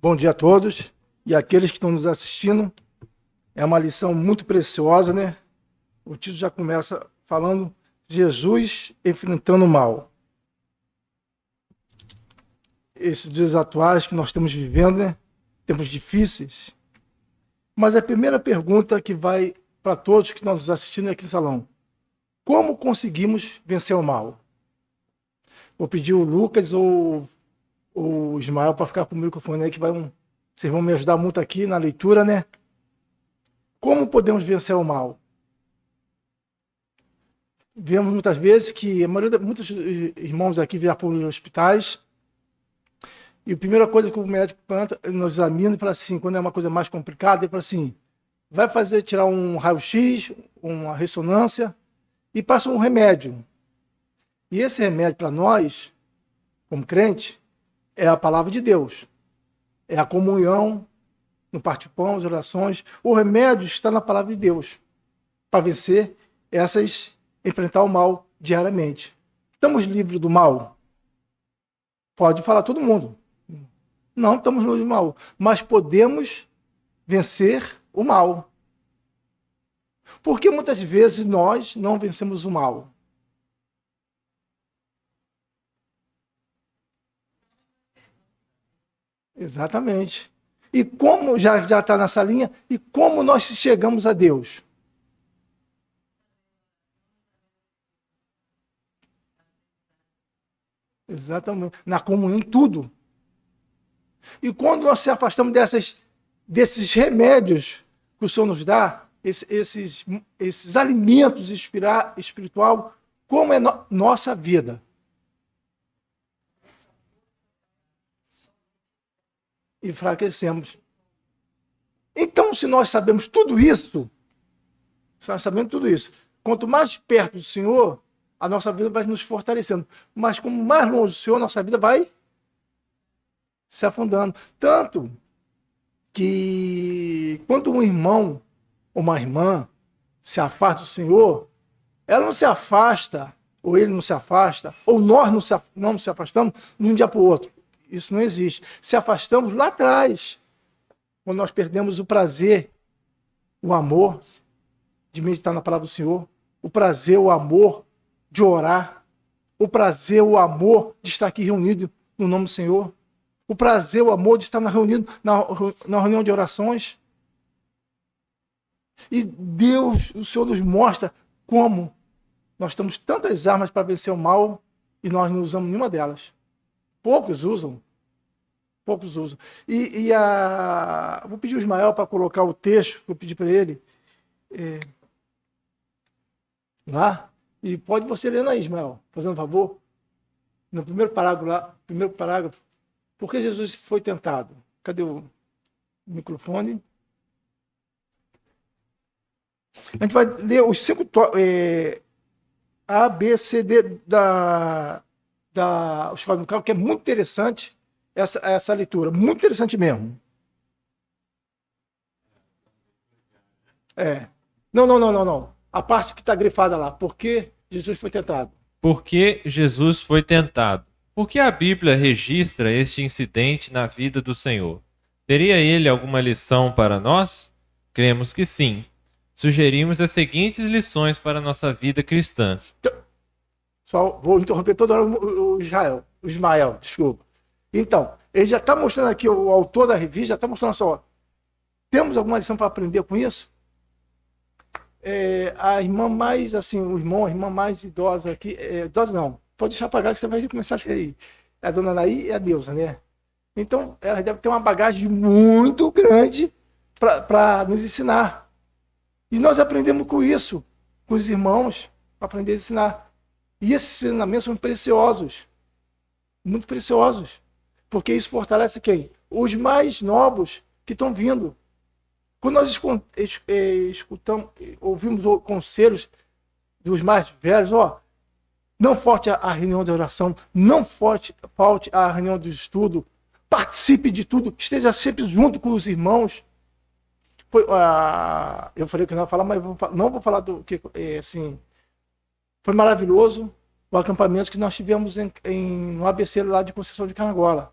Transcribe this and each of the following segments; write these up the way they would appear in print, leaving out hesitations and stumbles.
Bom dia a todos e aqueles que estão nos assistindo. É uma lição muito preciosa, né? O título já começa falando Jesus enfrentando o mal. Esses dias atuais que nós estamos vivendo, né? Tempos difíceis. Mas a primeira pergunta que vai para todos que estão nos assistindo aqui no salão: como conseguimos vencer o mal? Vou pedir o Lucas ou o Ismael para ficar com o microfone aí, que vocês vão me ajudar muito aqui na leitura, né? Como podemos vencer o mal? Vemos muitas vezes que muitos irmãos aqui vêm para os hospitais e a primeira coisa que o médico nos examina e fala assim, quando é uma coisa mais complicada, ele fala assim, vai tirar um raio-x, uma ressonância e passa um remédio. E esse remédio para nós, como crente, é a palavra de Deus. É a comunhão, no parte pão, as orações. O remédio está na palavra de Deus para vencer enfrentar o mal diariamente. Estamos livres do mal? Pode falar todo mundo. Não estamos livres do mal, mas podemos vencer o mal. Porque muitas vezes nós não vencemos o mal. Exatamente. E como já está nessa linha, e como nós chegamos a Deus? Exatamente. Na comunhão, em tudo. E quando nós se afastamos desses remédios que o Senhor nos dá, esses alimentos espiritual, como é nossa vida? Enfraquecemos. Então, se nós sabemos tudo isso, quanto mais perto do Senhor, a nossa vida vai nos fortalecendo. Mas como mais longe do Senhor, a nossa vida vai se afundando. Tanto que quando um irmão ou uma irmã se afasta do Senhor, ela não se afasta, ou ele não se afasta, ou nós não nos afastamos de um dia para o outro. Isso não existe. Se afastamos lá atrás, quando nós perdemos o prazer, o amor de meditar na palavra do Senhor, o prazer, o amor de orar, o prazer, o amor de estar aqui reunido no nome do Senhor, o prazer, o amor de estar reunido na reunião de orações. E Deus, o Senhor nos mostra como nós temos tantas armas para vencer o mal e nós não usamos nenhuma delas. Poucos usam. Vou pedir ao Ismael para colocar o texto que eu pedi para ele lá. E pode você ler aí, Ismael, fazendo um favor. No primeiro parágrafo, por que Jesus foi tentado? Cadê o microfone? A gente vai ler os 5 A, B, C, D da Escola Dominical, que é muito interessante essa leitura, muito interessante mesmo. Não. A parte que está grifada lá, por que Jesus foi tentado? Por que Jesus foi tentado? Por que a Bíblia registra este incidente na vida do Senhor? Teria ele alguma lição para nós? Cremos que sim. Sugerimos as seguintes lições para a nossa vida cristã. Só vou interromper toda hora o Ismael, desculpa. Então, ele já está mostrando aqui, o autor da revista já está mostrando só. Temos alguma lição para aprender com isso? A irmã mais, assim, a irmã mais idosa aqui, idosa não, pode deixar apagar que você vai começar a ler aí. A dona Anaí e a Deusa, né? Então, ela deve ter uma bagagem muito grande para nos ensinar. E nós aprendemos com isso, com os irmãos, para aprender a ensinar. E esses ensinamentos são preciosos, muito preciosos, porque isso fortalece quem? Os mais novos que estão vindo. Quando nós escutamos, ouvimos conselhos dos mais velhos, não falte a reunião de oração, não falte a reunião de estudo, participe de tudo, esteja sempre junto com os irmãos. Eu falei que não ia falar, mas não vou falar do que, assim, foi maravilhoso o acampamento que nós tivemos no ABC lá de Conceição de Canagola.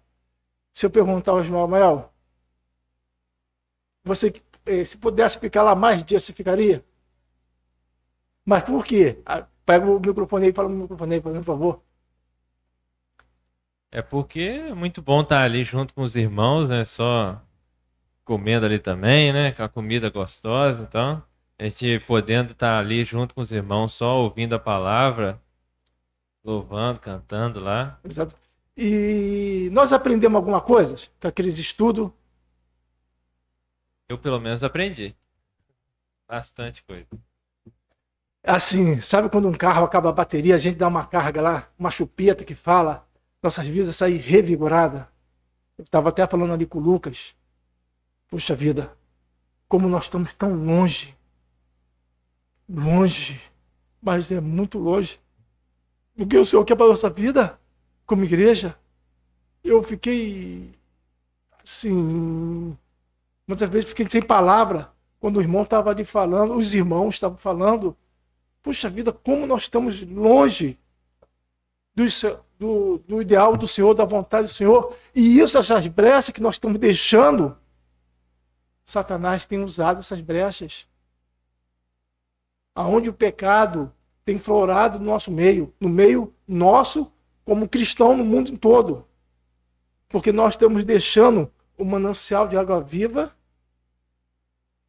Se eu perguntar ao Ismael, Você, se pudesse ficar lá mais dias, você ficaria? Mas por quê? Pega o microfone aí e fala no microfone aí, por favor. É porque é muito bom estar ali junto com os irmãos, né? Só comendo ali também, né? Com a comida gostosa, então a gente podendo estar ali junto com os irmãos, só ouvindo a palavra, louvando, cantando lá. Exato. E nós aprendemos alguma coisa com aqueles estudos? Eu pelo menos aprendi bastante coisa. Assim, sabe quando um carro acaba a bateria, a gente dá uma carga lá, uma chupeta que fala, nossas vidas saem revigoradas. Eu estava até falando ali com o Lucas. Puxa vida, como nós estamos tão longe. Longe, mas é muito longe. O que o Senhor quer para a nossa vida, como igreja? Eu fiquei, assim, muitas vezes fiquei sem palavra quando o irmão estava ali falando, os irmãos estavam falando. Puxa vida, como nós estamos longe do ideal do Senhor, da vontade do Senhor. E isso, essas brechas que nós estamos deixando, Satanás tem usado essas brechas. Aonde o pecado tem florado no nosso meio, no meio nosso, como cristão no mundo todo. Porque nós estamos deixando o manancial de água viva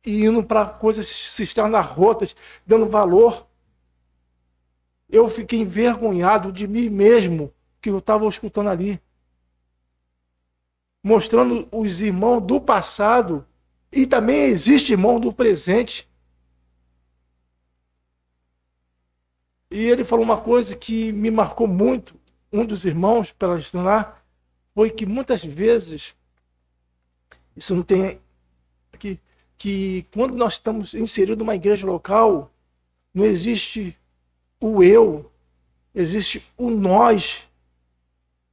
e indo para coisas cisternas rotas, dando valor. Eu fiquei envergonhado de mim mesmo, que eu estava escutando ali. Mostrando os irmãos do passado, e também existe irmão do presente. E ele falou uma coisa que me marcou muito, um dos irmãos, para ensinar, foi que muitas vezes, isso não tem aqui, que quando nós estamos inseridos numa igreja local, não existe o eu, existe o nós.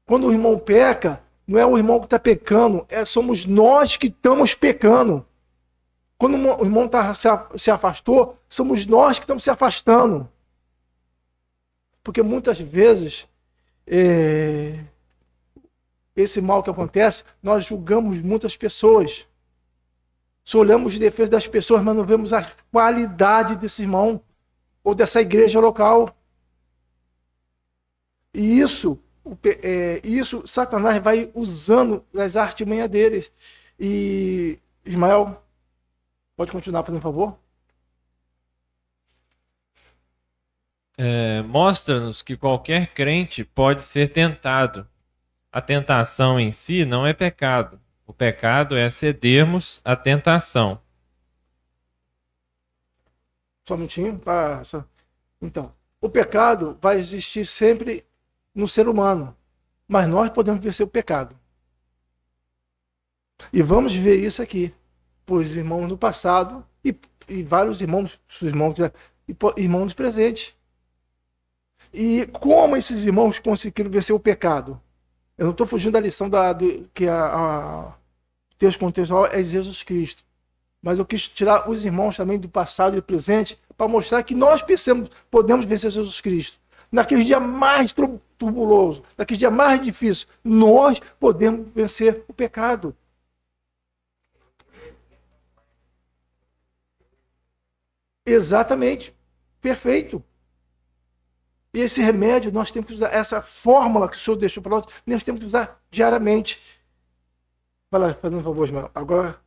Quando o irmão peca, não é o irmão que está pecando, somos nós que estamos pecando. Quando o irmão se afastou, somos nós que estamos se afastando. Porque muitas vezes, esse mal que acontece, nós julgamos muitas pessoas. Só olhamos os defeitos das pessoas, mas não vemos a qualidade desse irmão ou dessa igreja local. E isso Satanás vai usando as artimanhas deles. E, Ismael, pode continuar, por favor? Mostra-nos que qualquer crente pode ser tentado. A tentação em si não é pecado. O pecado é cedermos à tentação. Só um minutinho. Então, o pecado vai existir sempre no ser humano, mas nós podemos vencer o pecado. E vamos ver isso aqui, pois irmãos do passado e vários irmãos irmãos presentes. E como esses irmãos conseguiram vencer o pecado? Eu não estou fugindo da lição que o texto contextual é Jesus Cristo. Mas eu quis tirar os irmãos também do passado e do presente para mostrar que nós podemos vencer Jesus Cristo. Naquele dia mais turbuloso, naquele dia mais difícil, nós podemos vencer o pecado. Exatamente. Perfeito. E esse remédio, nós temos que usar, essa fórmula que o Senhor deixou para nós temos que usar diariamente. Vai lá, fazendo um favor, Ismael. Agora.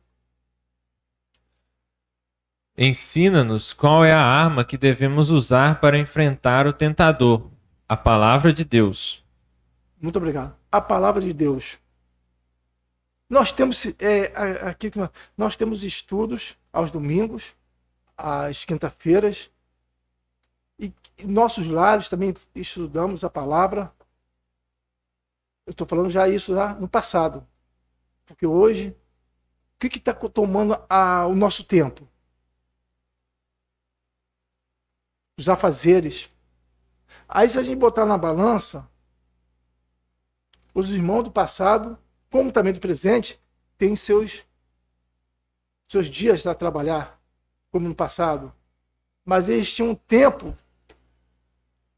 Ensina-nos qual é a arma que devemos usar para enfrentar o tentador. A palavra de Deus. Muito obrigado. A palavra de Deus. Nós temos aqui nós temos estudos aos domingos, às quinta-feiras. E nossos lares também estudamos a palavra. Eu estou falando já isso lá no passado. Porque hoje, o que está tomando o nosso tempo? Os afazeres. Aí se a gente botar na balança, os irmãos do passado, como também do presente, têm seus dias para trabalhar, como no passado. Mas eles tinham um tempo,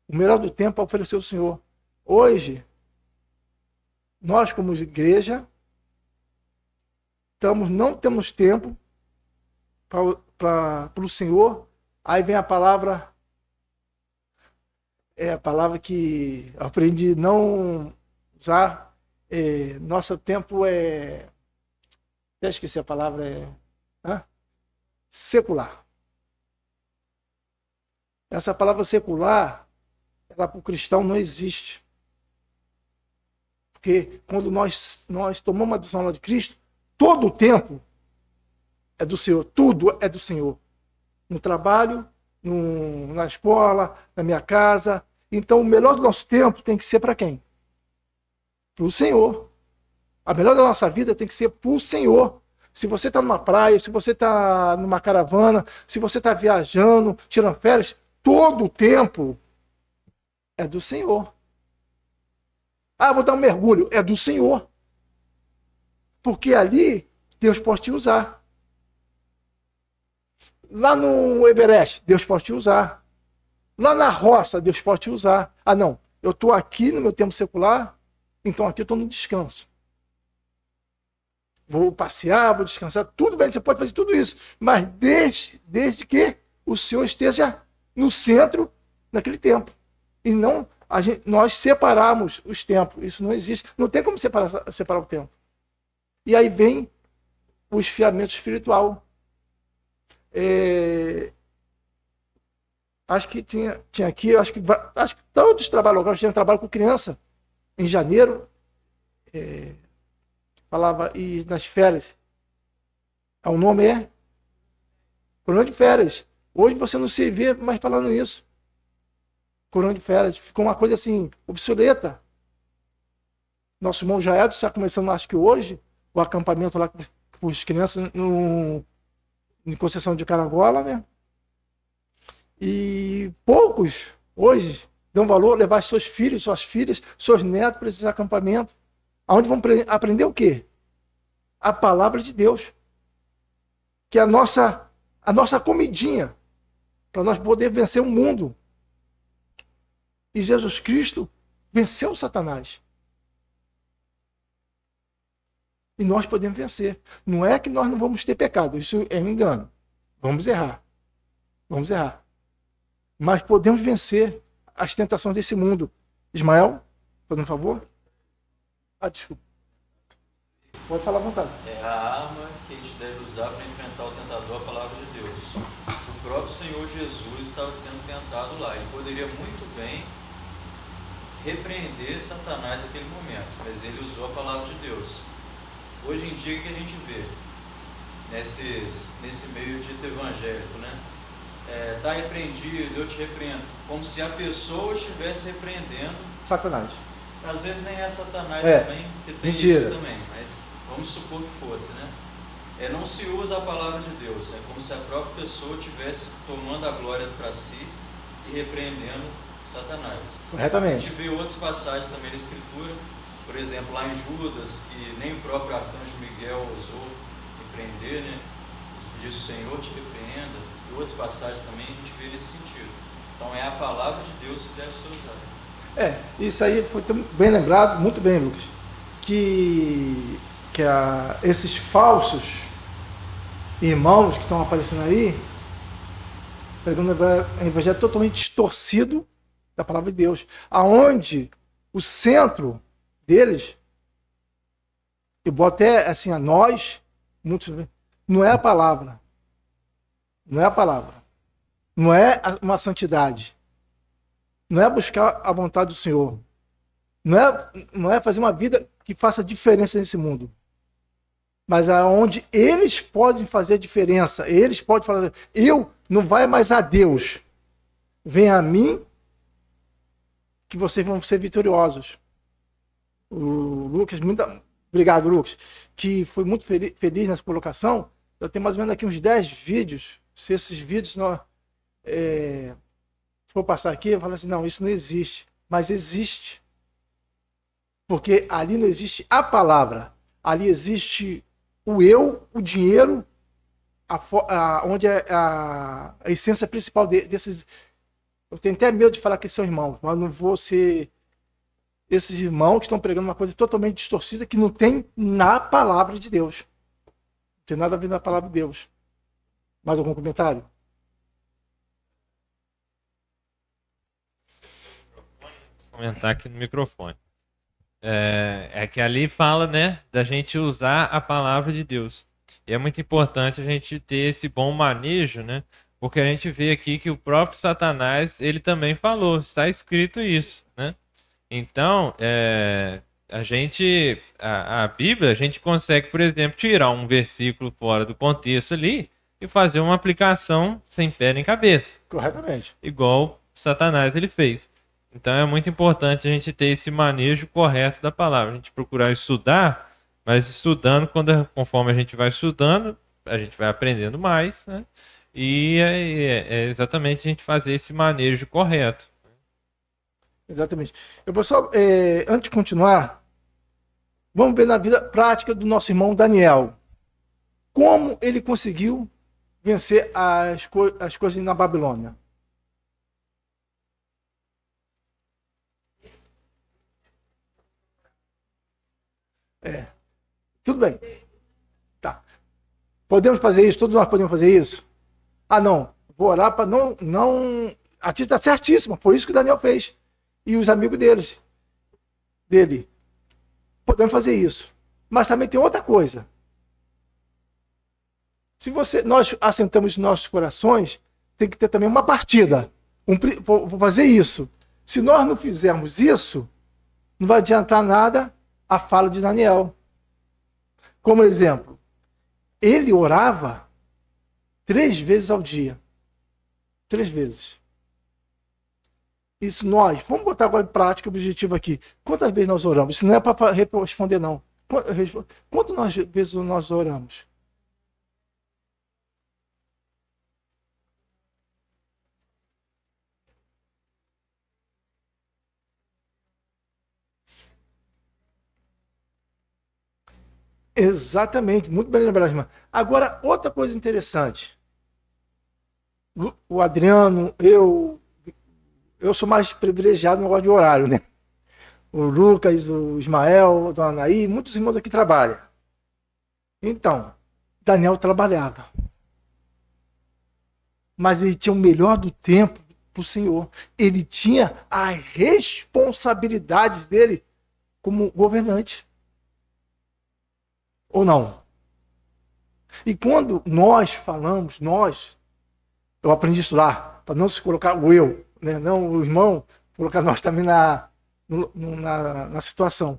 o melhor do tempo, para oferecer ao Senhor. Hoje, nós como igreja, não temos tempo para o Senhor, aí vem a palavra, a palavra que eu aprendi não usar, nosso tempo até esqueci a palavra, secular. Essa palavra secular, ela para o cristão não existe. Porque quando nós tomamos a decisão de Cristo, todo o tempo é do Senhor, tudo é do Senhor. No trabalho, na escola, na minha casa. Então, o melhor do nosso tempo tem que ser para quem? Para o Senhor. A melhor da nossa vida tem que ser para o Senhor. Se você está numa praia, se você está numa caravana, se você está viajando, tirando férias, todo o tempo é do Senhor. Vou dar um mergulho. É do Senhor. Porque ali Deus pode te usar. Lá no Everest, Deus pode te usar. Lá na roça, Deus pode te usar. Não, eu estou aqui no meu tempo secular, então aqui eu estou no descanso. Vou passear, vou descansar, tudo bem, você pode fazer tudo isso, mas desde que o Senhor esteja no centro naquele tempo. E não nós separarmos os tempos. Isso não existe. Não tem como separar o tempo. E aí vem o esfriamento espiritual. Acho que tinha aqui, acho que todos trabalham locais, tinha trabalho com criança em janeiro, falava, e nas férias, o nome é Corona de Férias. Hoje você não se vê mais falando isso. Corona de Férias, ficou uma coisa assim, obsoleta. Nosso irmão Jaed está começando, acho que hoje, o acampamento lá com as crianças em Conceição de Carangola, né? E poucos hoje dão valor levar seus filhos, suas filhas, seus netos para esses acampamentos. Onde vão aprender o quê? A palavra de Deus. Que é a nossa comidinha para nós poder vencer o mundo. E Jesus Cristo venceu Satanás. E nós podemos vencer. Não é que nós não vamos ter pecado, isso é um engano. Vamos errar. Mas podemos vencer as tentações desse mundo. Ismael, fazendo um favor? Desculpa. Pode falar à vontade. É a arma que a gente deve usar para enfrentar o tentador, a palavra de Deus. O próprio Senhor Jesus estava sendo tentado lá. Ele poderia muito bem repreender Satanás naquele momento, mas ele usou a palavra de Deus. Hoje em dia, o que a gente vê nesse meio dito evangélico, né? Está repreendido, eu te repreendo, como se a pessoa estivesse repreendendo Satanás. Às vezes nem é Satanás também, que tem mentira. Isso também, mas vamos supor que fosse, né? Não se usa a palavra de Deus, é como se a própria pessoa estivesse tomando a glória para si e repreendendo Satanás. Corretamente. A gente vê outras passagens também na Escritura, por exemplo, lá em Judas, que nem o próprio arcanjo Miguel ousou repreender, né? Disse, o Senhor te repreenda. E outras passagens também a gente vê nesse sentido. Então é a palavra de Deus que deve ser usada. Isso aí foi bem lembrado, muito bem, Lucas, que esses falsos irmãos que estão aparecendo aí, pregando o evangelho totalmente distorcido da palavra de Deus, aonde o centro deles, eu boto até assim, a nós, muitos, não é a palavra, não é uma santidade, não é buscar a vontade do Senhor, não é fazer uma vida que faça diferença nesse mundo, mas aonde eles podem fazer a diferença, eles podem falar, não vai mais a Deus, vem a mim que vocês vão ser vitoriosos. O Lucas, obrigado, Lucas, que foi muito feliz nessa colocação. Eu tenho mais ou menos aqui uns 10 vídeos. Se esses vídeos não for passar aqui, eu falo assim, não, isso não existe. Mas existe. Porque ali não existe a palavra. Ali existe o eu, o dinheiro, onde é a essência principal desses. Eu tenho até medo de falar que são irmãos, mas não vou ser esses irmãos que estão pregando uma coisa totalmente distorcida que não tem na palavra de Deus. Não tem nada a ver na palavra de Deus. Mais algum comentário? Vou comentar aqui no microfone. É que ali fala, né, da gente usar a palavra de Deus. E é muito importante a gente ter esse bom manejo, né? Porque a gente vê aqui que o próprio Satanás, ele também falou, está escrito isso, né? Então, a Bíblia, a gente consegue, por exemplo, tirar um versículo fora do contexto ali e fazer uma aplicação sem pé nem cabeça, Corretamente. igual Satanás ele fez. Então é muito importante a gente ter esse manejo correto da palavra, a gente procurar estudar, mas estudando, conforme a gente vai estudando, a gente vai aprendendo mais, né? E é exatamente a gente fazer esse manejo correto. Exatamente. Eu vou só, antes de continuar, vamos ver na vida prática do nosso irmão Daniel. Como ele conseguiu vencer as coisas na Babilônia. Tudo bem. Tá. Podemos fazer isso? Todos nós podemos fazer isso? Ah, não. Vou orar para não. A tia está certíssima. Foi isso que o Daniel fez. E os amigos dele. Podemos fazer isso. Mas também tem outra coisa. Se nós assentamos nossos corações, tem que ter também uma partida. Vou fazer isso. Se nós não fizermos isso, não vai adiantar nada a fala de Daniel. Como exemplo, ele orava 3 vezes ao dia. 3 vezes. Isso vamos botar agora em prática o objetivo aqui. Quantas vezes nós oramos? Isso não é para responder, não. Quantas vezes nós oramos? Exatamente, muito bem lembrado, irmã. Agora, outra coisa interessante. O Adriano, eu sou mais privilegiado no negócio de horário, né? O Lucas, o Ismael, a dona Anaí, muitos irmãos aqui trabalham. Então, Daniel trabalhava. Mas ele tinha o melhor do tempo para o Senhor. Ele tinha as responsabilidades dele como governante. Ou não? E quando nós falamos, eu aprendi isso lá, para não se colocar o eu, né? Não o irmão, colocar nós também na situação.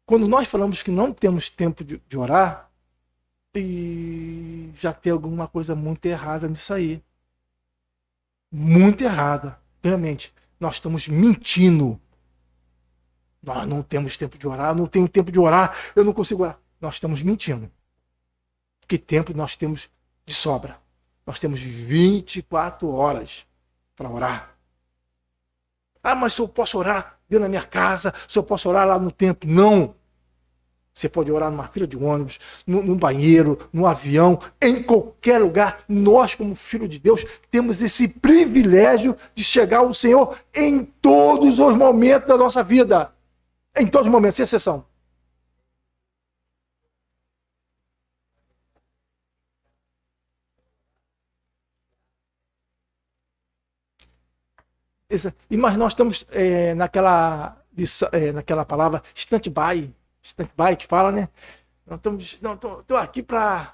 Quando nós falamos que não temos tempo de orar, e já tem alguma coisa muito errada nisso aí. Muito errada. Realmente, nós estamos mentindo. Nós não temos tempo de orar, não tenho tempo de orar, eu não consigo orar. Nós estamos mentindo. Que tempo nós temos de sobra? Nós temos 24 horas para orar. Ah, mas se eu posso orar dentro da minha casa, se eu posso orar lá no templo. Não. Você pode orar numa fila de ônibus, num banheiro, no avião, em qualquer lugar. Nós, como filho de Deus, temos esse privilégio de chegar ao Senhor em todos os momentos da nossa vida. Em todos os momentos, sem exceção. Mas nós estamos naquela palavra stand-by que fala, né? Estou aqui para...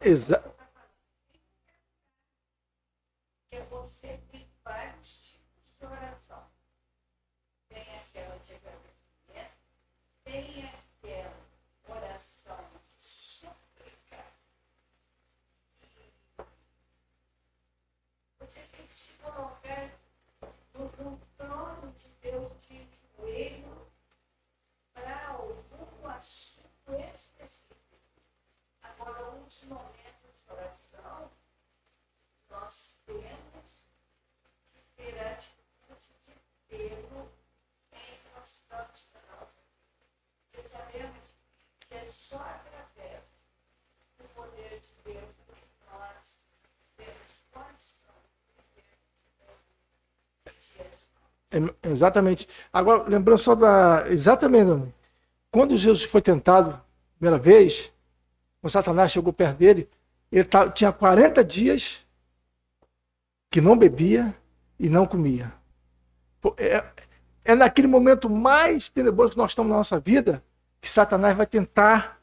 Exato. Que você tem vários tipos de oração. Tem aquela de agradecimento, tem aquela oração súplica. Você tem que se colocar no trono de Deus de joelho para algum assunto específico. Agora, os momentos Exatamente. Agora, lembrando só exatamente, quando Jesus foi tentado, primeira vez, o Satanás chegou perto dele, ele tinha 40 dias que não bebia e não comia. É naquele momento mais tenebroso que nós estamos na nossa vida que Satanás vai tentar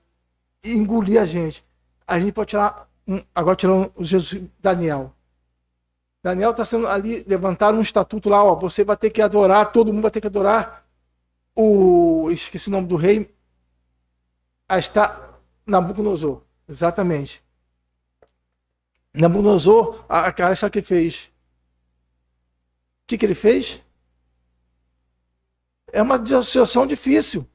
engolir a gente. A gente pode tirar, agora tirando o Jesus Daniel. Daniel está sendo ali, levantaram um estatuto lá, ó, você vai ter que adorar, todo mundo vai ter que adorar esqueci o nome do rei, está Nabucodonosor, exatamente. Nabucodonosor, a cara, sabe o que fez? O que ele fez? É uma situação difícil.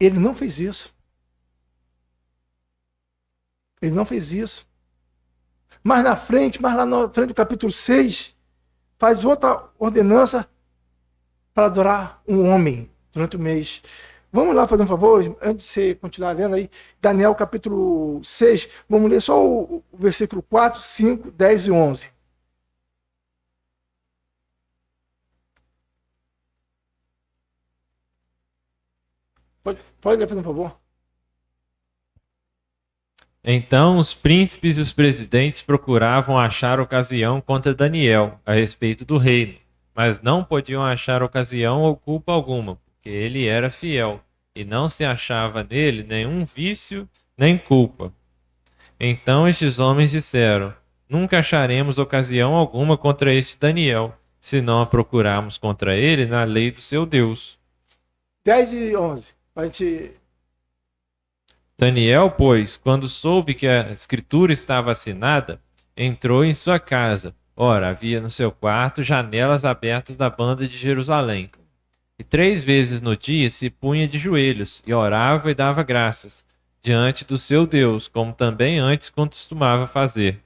Ele não fez isso. Ele não fez isso. Mas lá na frente do capítulo 6, faz outra ordenança para adorar um homem durante o mês. Vamos lá fazer um favor, antes de você continuar lendo aí, Daniel capítulo 6, vamos ler só o versículo 4, 5, 10 e 11. Pode ler, por favor. Então os príncipes e os presidentes procuravam achar ocasião contra Daniel a respeito do reino, mas não podiam achar ocasião ou culpa alguma, porque ele era fiel, e não se achava nele nenhum vício nem culpa. Então estes homens disseram: Nunca acharemos ocasião alguma contra este Daniel, se não a procurarmos contra ele na lei do seu Deus. 10 e 11. A gente... Daniel, pois, quando soube que a escritura estava assinada, entrou em sua casa. Ora, havia no seu quarto janelas abertas da banda de Jerusalém. E 3 vezes no dia se punha de joelhos, e orava e dava graças, diante do seu Deus, como também antes costumava fazer.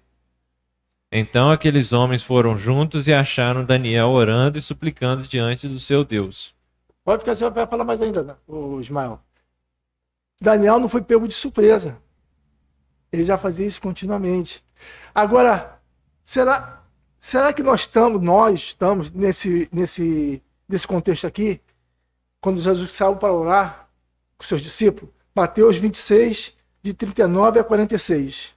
Então aqueles homens foram juntos e acharam Daniel orando e suplicando diante do seu Deus. Pode ficar, você vai falar mais ainda, né, o Ismael. Daniel não foi pego de surpresa. Ele já fazia isso continuamente. Agora, será que nós estamos nesse contexto aqui, quando Jesus saiu para orar com seus discípulos? Mateus 26, de 39 a 46.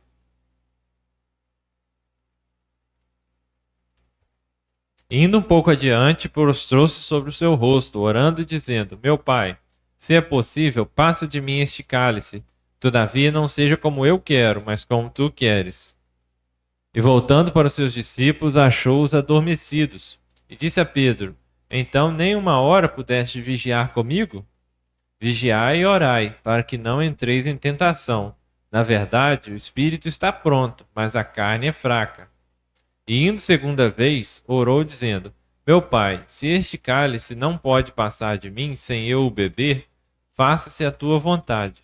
Indo um pouco adiante, prostrou-se sobre o seu rosto, orando e dizendo: Meu Pai, se é possível, passa de mim este cálice. Todavia não seja como eu quero, mas como tu queres. E voltando para os seus discípulos, achou-os adormecidos. E disse a Pedro: Então nem uma hora pudeste vigiar comigo? Vigiai e orai, para que não entreis em tentação. Na verdade, o espírito está pronto, mas a carne é fraca. E indo segunda vez, orou dizendo: Meu Pai, se este cálice não pode passar de mim sem eu o beber, faça-se a tua vontade.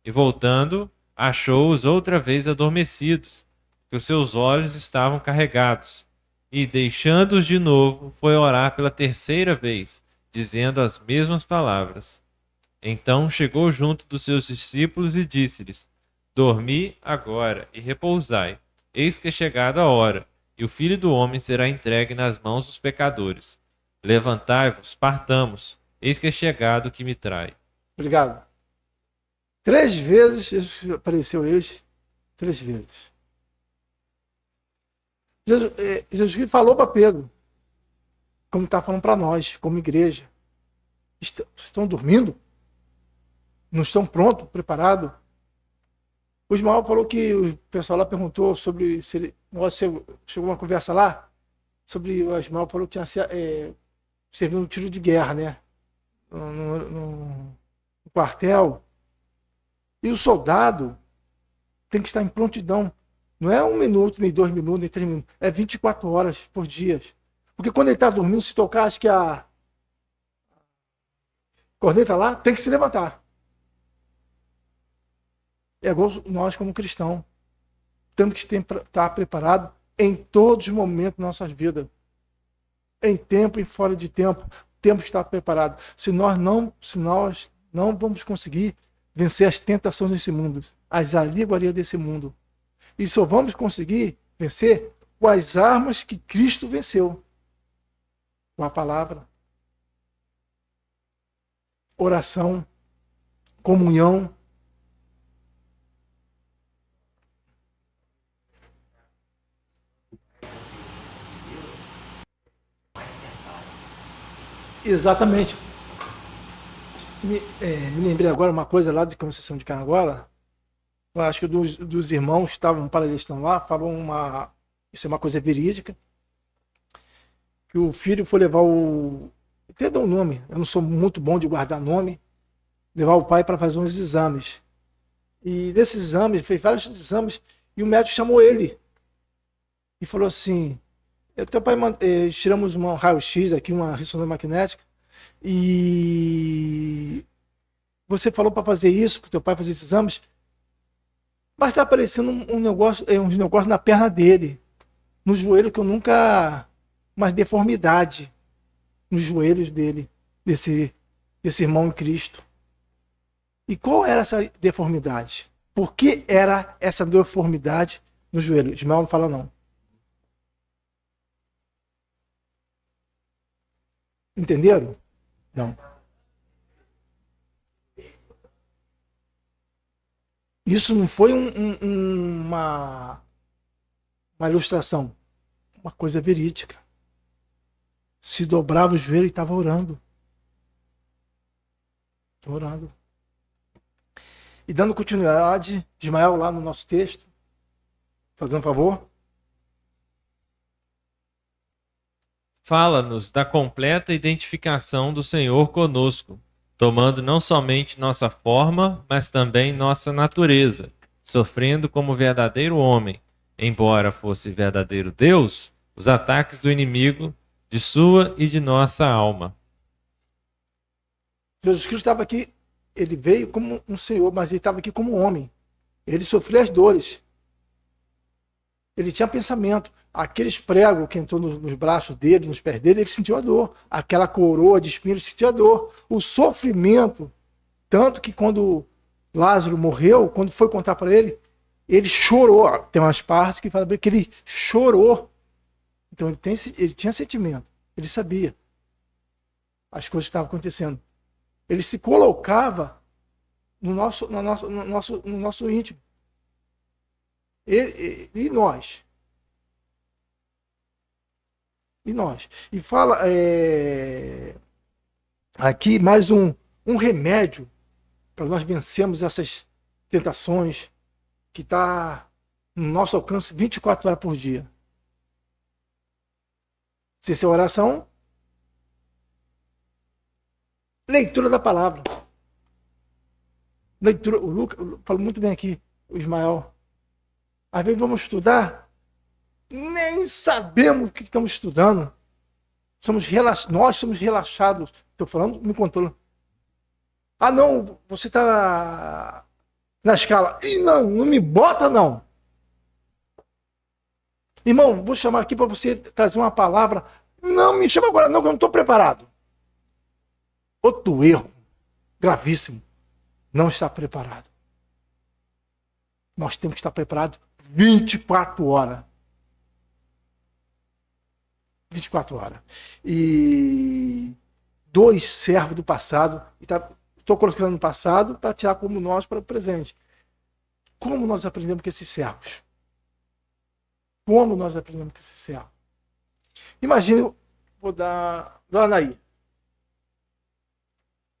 E voltando, achou-os outra vez adormecidos, que os seus olhos estavam carregados. E, deixando-os de novo, foi orar pela 3ª vez, dizendo as mesmas palavras. Então chegou junto dos seus discípulos e disse-lhes: Dormi agora e repousai. Eis que é chegada a hora, e o Filho do Homem será entregue nas mãos dos pecadores. Levantai-vos, partamos. Eis que é chegado o que me trai. Obrigado. 3 vezes Jesus apareceu a eles, 3 vezes. Jesus falou para Pedro, como está falando para nós, como igreja: estão dormindo? Não estão prontos, preparados? O Ismael falou que o pessoal lá perguntou sobre se ele... Chegou uma conversa lá sobre... O Ismael falou que tinha servido um tiro de guerra, né? No quartel. E o soldado tem que estar em prontidão. Não é 1 minuto, nem 2 minutos, nem 3 minutos. É 24 horas por dia. Porque quando ele está dormindo, se tocar, acho que a corneta lá, tem que se levantar. É igual nós como cristãos. Temos que estar preparados em todos os momentos de nossas vidas. Em tempo e fora de tempo. Temos que estar preparados. Se nós não vamos conseguir vencer as tentações desse mundo, as aliguarias desse mundo. E só vamos conseguir vencer com as armas que Cristo venceu. com a palavra, oração, comunhão. Exatamente. Me lembrei agora uma coisa lá de Conceição de Canaguala. Eu acho que dos irmãos que estavam para a eleição lá, falou isso é uma coisa verídica, que o filho foi levar até dá um nome, eu não sou muito bom de guardar nome, levar o pai para fazer uns exames. E nesses exames, fez vários exames, e o médico chamou ele e falou assim: teu pai, tiramos um raio-x aqui, uma ressonância magnética, e você falou para fazer isso, para teu pai fazer esses exames, mas está aparecendo um negócio na perna dele, no joelho, que eu nunca... Mas deformidade nos joelhos dele, desse irmão em Cristo. E qual era essa deformidade? Por que era essa deformidade no joelho? Ismael não fala não. Entenderam? Não. Isso não foi uma ilustração, uma coisa verídica. Se dobrava o joelho e estava orando. Orando. E dando continuidade, Ismael, lá no nosso texto, fazendo um favor. Fala-nos da completa identificação do Senhor conosco, tomando não somente nossa forma, mas também nossa natureza, sofrendo como verdadeiro homem, embora fosse verdadeiro Deus, os ataques do inimigo de sua e de nossa alma. Jesus Cristo estava aqui, ele veio como um Senhor, mas ele estava aqui como homem. Ele sofreu as dores. Ele tinha pensamento. Aqueles pregos que entrou nos braços dele, nos pés dele, ele sentiu a dor. Aquela coroa de espinho, ele sentiu a dor. O sofrimento, tanto que quando Lázaro morreu, quando foi contar para ele chorou. Tem umas partes que falam que ele chorou. Então ele tinha sentimento, ele sabia as coisas que estavam acontecendo. Ele se colocava no nosso íntimo. E nós. E nós. E fala aqui mais um remédio para nós vencermos essas tentações que está no nosso alcance 24 horas por dia. Se é oração, leitura da palavra. Leitura, o Lucas falou muito bem aqui, o Ismael. Às vezes vamos estudar, nem sabemos o que estamos estudando. Nós somos relaxados. Estou falando, me controlo. Ah, não, você está na escala. Ih, não me bota, não. Irmão, vou chamar aqui para você trazer uma palavra. Não me chama agora, não, que eu não estou preparado. Outro erro gravíssimo. Não estar preparado. Nós temos que estar preparados 24 horas. 24 horas. E 2 servos do passado. Estou colocando no passado para tirar como nós para o presente. Como nós aprendemos com esses servos? Como nós aprendemos com esse servo? Imagine, vou dar Dona Anaí.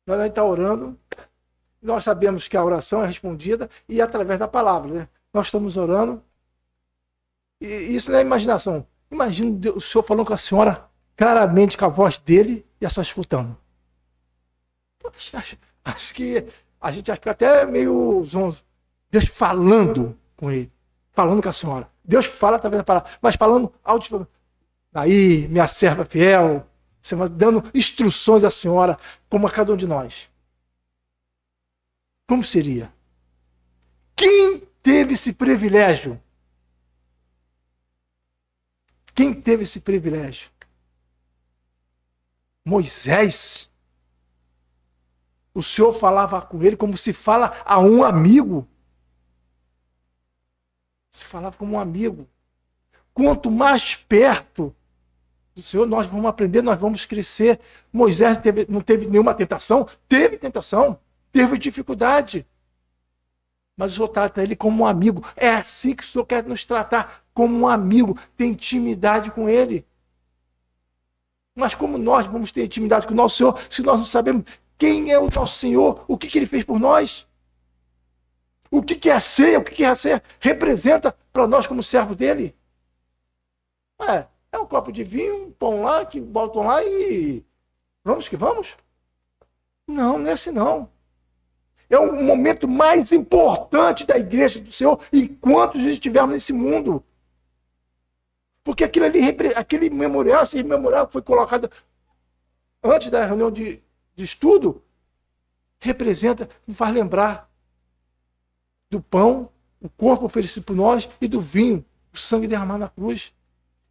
Dona Anaí está orando. Nós sabemos que a oração é respondida e através da palavra, né? Nós estamos orando. E isso não é imaginação. Imagina o senhor falando com a senhora claramente com a voz dele e a senhora escutando. Poxa, acho que a gente vai ficar até meio zonzo. Deus falando com ele. Falando com a senhora. Deus fala através da palavra, mas falando alto. Aí, minha serva fiel, você vai dando instruções à senhora, como a cada um de nós. Como seria? Quem teve esse privilégio? Quem teve esse privilégio? Moisés. O Senhor falava com ele como se fala a um amigo. Se falava como um amigo. Quanto mais perto do Senhor, nós vamos aprender, nós vamos crescer. Moisés não teve nenhuma tentação? Teve tentação, teve dificuldade. Mas o Senhor trata ele como um amigo. É assim que o Senhor quer nos tratar, como um amigo. Tem intimidade com ele. Mas como nós vamos ter intimidade com o nosso Senhor se nós não sabemos quem é o nosso Senhor, o que ele fez por nós? O que é a ceia? O que a ceia representa para nós como servos dele? É um copo de vinho, um pão lá, que botam lá e vamos que vamos? Não, não é assim não. É o momento mais importante da igreja do Senhor enquanto estivermos nesse mundo. Porque aquele memorial, esse memorial que foi colocado antes da reunião de estudo, representa, nos faz lembrar do pão, o corpo oferecido por nós, e do vinho, o sangue derramado na cruz.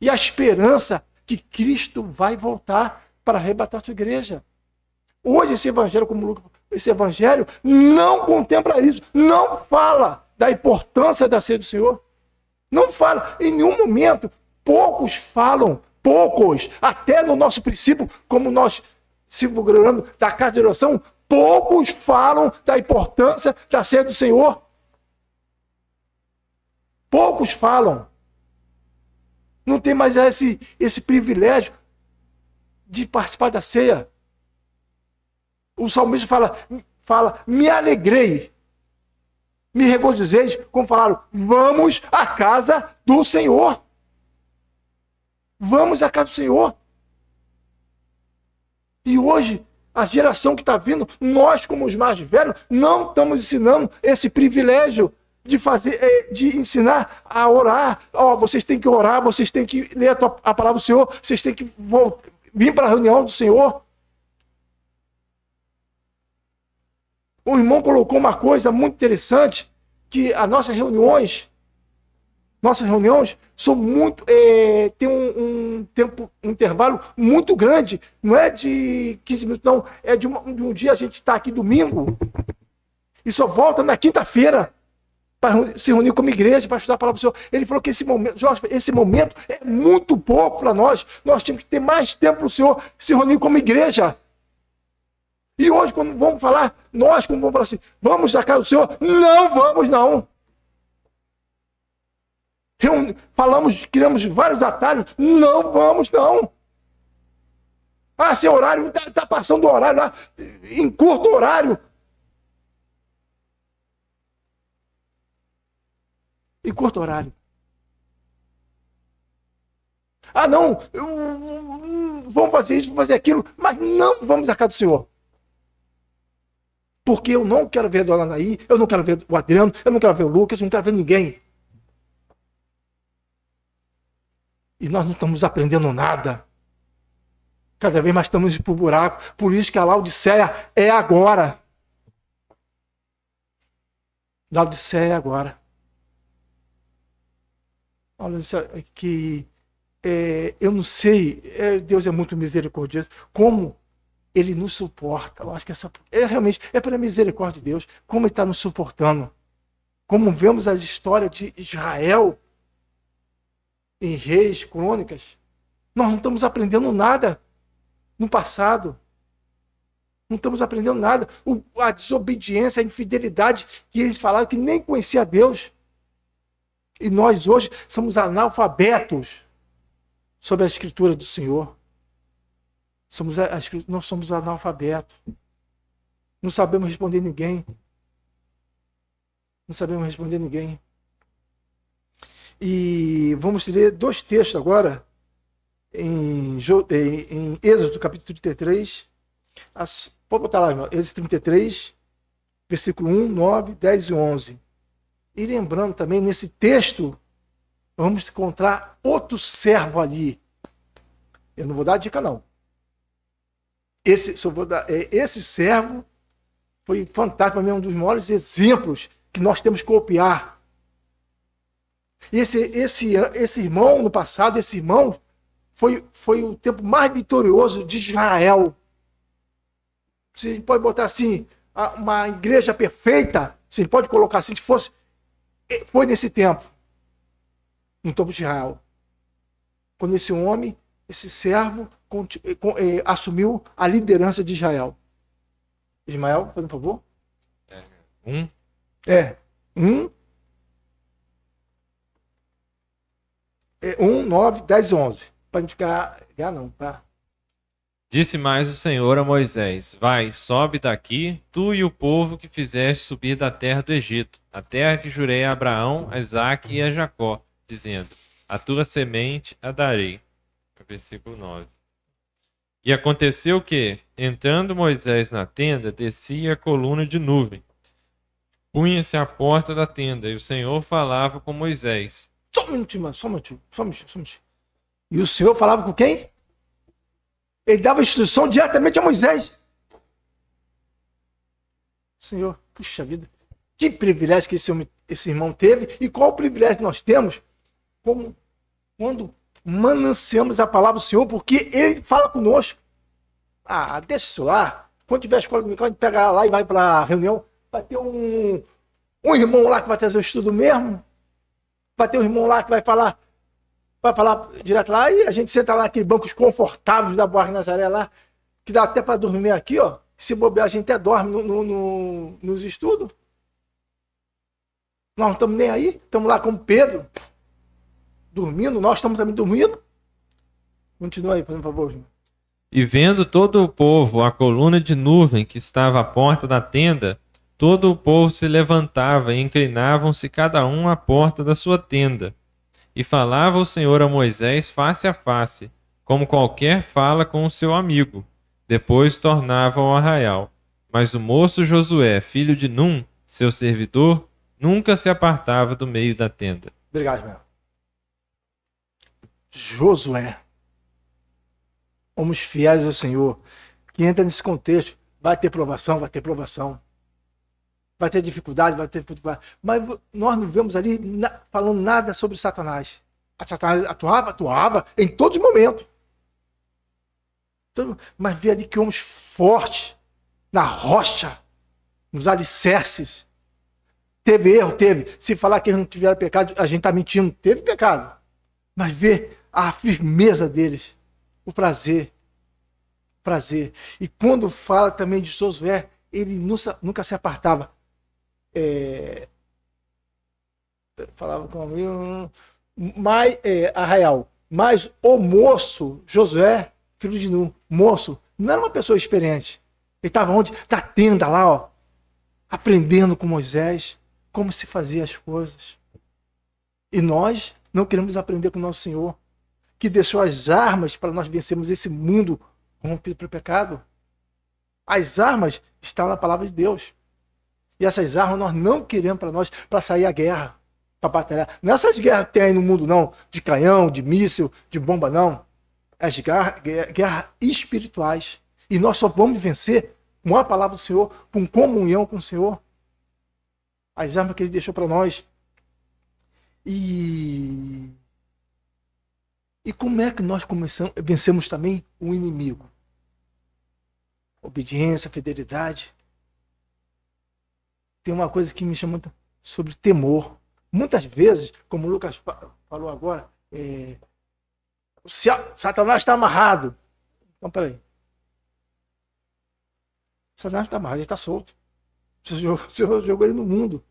E a esperança que Cristo vai voltar para arrebatar a sua igreja. Hoje esse evangelho, como Lucas, esse evangelho não contempla isso, não fala da importância da ceia do Senhor. Não fala, em nenhum momento, poucos falam, até no nosso princípio, como nós se figurando da casa de oração, poucos falam da importância da ceia do Senhor. Poucos falam. Não tem mais esse privilégio de participar da ceia. O salmista fala, me alegrei, me regozijei, como falaram, vamos à casa do Senhor. Vamos à casa do Senhor. E hoje, a geração que está vindo, nós como os mais velhos, não estamos ensinando esse privilégio de ensinar a orar. Vocês têm que orar, vocês têm que ler a palavra do Senhor, vocês têm que vir para a reunião do Senhor. O irmão colocou uma coisa muito interessante, que as nossas reuniões são muito, tem um intervalo muito grande, não é de 15 minutos, não, é de um dia a gente está aqui domingo e só volta na quinta-feira para se reunir como igreja, para estudar a palavra do Senhor. Ele falou que esse momento é muito pouco para nós. Nós temos que ter mais tempo para o Senhor se reunir como igreja. E hoje, quando vamos falar, nós como vamos falar assim, vamos à casa do Senhor? Não vamos, não. Criamos vários atalhos, não vamos, não. Seu horário, está passando o horário lá, em curto horário. Em curto horário. Não, vamos fazer isso, vamos fazer aquilo, mas não vamos à casa do Senhor. Porque eu não quero ver a dona Anaí, eu não quero ver o Adriano, eu não quero ver o Lucas, eu não quero ver ninguém. E nós não estamos aprendendo nada. Cada vez mais estamos indo para o buraco. Por isso que a Laodiceia é agora. Laodiceia é agora. Olha, que eu não sei, Deus é muito misericordioso, como Ele nos suporta. Eu acho que realmente é pela misericórdia de Deus, como Ele está nos suportando. Como vemos as histórias de Israel em Reis, Crônicas, nós não estamos aprendendo nada no passado. Não estamos aprendendo nada. A desobediência, a infidelidade, que eles falaram que nem conhecia Deus. E nós hoje somos analfabetos sobre a Escritura do Senhor. Nós somos analfabetos. Não sabemos responder ninguém. Não sabemos responder ninguém. E vamos ler 2 textos agora, em Êxodo, capítulo 33. Pode botar lá, irmão. Êxodo 33, versículo 1, 9, 10 e 11. E lembrando também, nesse texto, vamos encontrar outro servo ali. Eu não vou dar dica, não. Esse servo foi fantástico, para mim, um dos maiores exemplos que nós temos que copiar. E esse irmão, no passado, esse irmão foi o tempo mais vitorioso de Israel. Você pode botar assim, uma igreja perfeita, você pode colocar assim, se fosse, foi nesse tempo, no tempo de Israel. Quando esse homem, esse servo assumiu a liderança de Israel. Ismael, por favor. 1. 1, 9, 10 e 11. Para a gente ganhar não, tá? Disse mais o Senhor a Moisés: Vai, sobe daqui, tu e o povo que fizeste subir da terra do Egito, a terra que jurei a Abraão, a Isaque e a Jacó, dizendo: A tua semente a darei. Versículo 9. E aconteceu que, entrando Moisés na tenda, descia a coluna de nuvem. Punha-se à porta da tenda, e o Senhor falava com Moisés. Só um minutinho, mano, só um minutinho. E o Senhor falava com quem? Ele dava instrução diretamente a Moisés. Senhor, puxa vida, que privilégio que esse irmão teve e qual o privilégio que nós temos quando mananciamos a palavra do Senhor, porque ele fala conosco. Ah, deixa isso lá. Quando tiver a escola dominical, a gente pega lá e vai para a reunião. Vai ter um irmão lá que vai trazer o estudo mesmo. Vai ter um irmão lá que vai falar direto lá, e a gente senta lá naqueles bancos confortáveis da Boa Nazaré lá, que dá até para dormir aqui, ó. Se bobear, a gente até dorme nos estudos. Nós não estamos nem aí, estamos lá com Pedro, dormindo, nós estamos também dormindo. Continua aí, por favor, irmão. E vendo todo o povo a coluna de nuvem que estava à porta da tenda, todo o povo se levantava e inclinavam-se cada um à porta da sua tenda. E falava o Senhor a Moisés face a face, como qualquer fala com o seu amigo. Depois tornava ao arraial. Mas o moço Josué, filho de Num, seu servidor, nunca se apartava do meio da tenda. Obrigado, meu. Josué. Homens fiéis ao Senhor. Que entra nesse contexto. Vai ter provação, vai ter provação. Vai ter dificuldade, vai ter dificuldade. Mas nós não vemos ali falando nada sobre Satanás. A Satanás atuava em todos os momentos. Mas vê ali que homens fortes, na rocha, nos alicerces. Teve erro, teve. Se falar que eles não tiveram pecado, a gente está mentindo. Teve pecado. Mas vê a firmeza deles. O prazer. E quando fala também de Josué, ele nunca se apartava. Falava comigo, arraial. Mas o moço, Josué, filho de Nun, moço, não era uma pessoa experiente. Ele estava onde? Na tenda lá, ó, aprendendo com Moisés como se fazia as coisas. E nós não queremos aprender com o nosso Senhor, que deixou as armas para nós vencermos esse mundo corrompido pelo pecado. As armas estão na palavra de Deus. E essas armas nós não queremos para nós, para sair à guerra, para batalhar. Não é essas guerras que tem aí no mundo, não, de canhão, de míssil, de bomba, não. É as guerras espirituais. E nós só vamos vencer com a palavra do Senhor, com comunhão com o Senhor. As armas que Ele deixou para nós. E como é que nós vencemos também o inimigo? Obediência, fidelidade. Tem uma coisa que me chama muito sobre temor. Muitas vezes, como o Lucas falou agora, Satanás está amarrado. Então, peraí. Satanás está amarrado, ele está solto. Você jogou ele no mundo.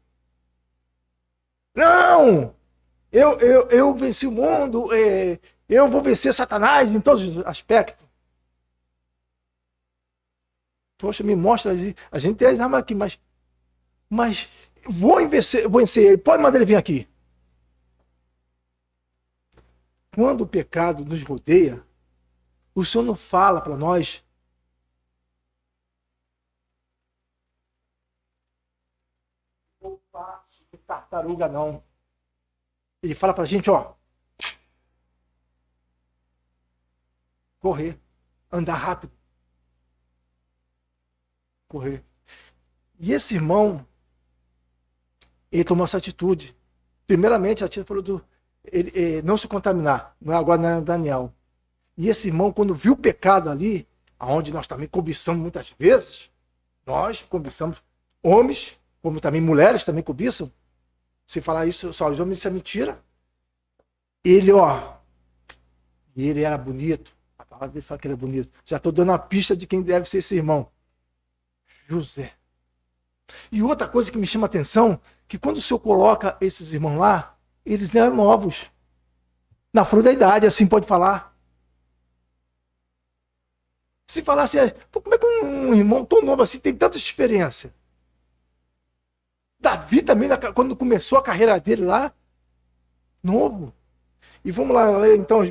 Não! Eu venci o mundo, eu vou vencer Satanás em todos os aspectos. Poxa, me mostra, a gente tem as armas aqui, mas vou vencer ele. Pode mandar ele vir aqui. Quando o pecado nos rodeia, o Senhor não fala para nós. Eu faço de tartaruga, não. Ele fala para a gente, ó. Correr. Andar rápido. Correr. E esse irmão, ele tomou essa atitude. Primeiramente, a atitude falou ele não se contaminar. Agora não é Daniel. E esse irmão, quando viu o pecado ali, aonde nós também cobiçamos muitas vezes, nós cobiçamos homens, como também mulheres também cobiçam. Se falar isso, só os homens, isso é mentira. Ele, ó, E ele era bonito. A palavra dele fala que ele é bonito. Já estou dando uma pista de quem deve ser esse irmão. José. E outra coisa que me chama a atenção, que quando o senhor coloca esses irmãos lá, eles eram novos. Na flor da idade, assim pode falar. Se falasse, como é que um irmão tão novo assim tem tanta experiência? Davi também, quando começou a carreira dele lá, novo. E vamos lá ler então.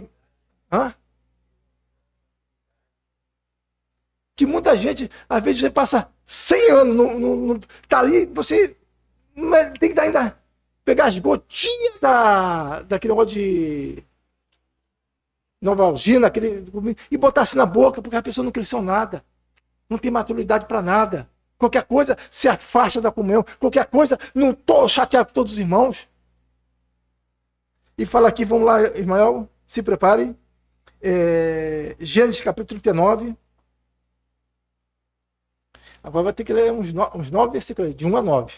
Que muita gente, às vezes, você passa 100 anos, tá ali, você tem que ainda pegar as gotinhas daquele negócio de Novalgina, e botar assim na boca, porque a pessoa não cresceu nada. Não tem maturidade para nada. Qualquer coisa se afasta da comunhão. Qualquer coisa, não estou chateado com todos os irmãos. E fala aqui, vamos lá, Ismael, se prepare. Gênesis capítulo 39. Agora vai ter que ler uns 9 versículos, de 1 a 9.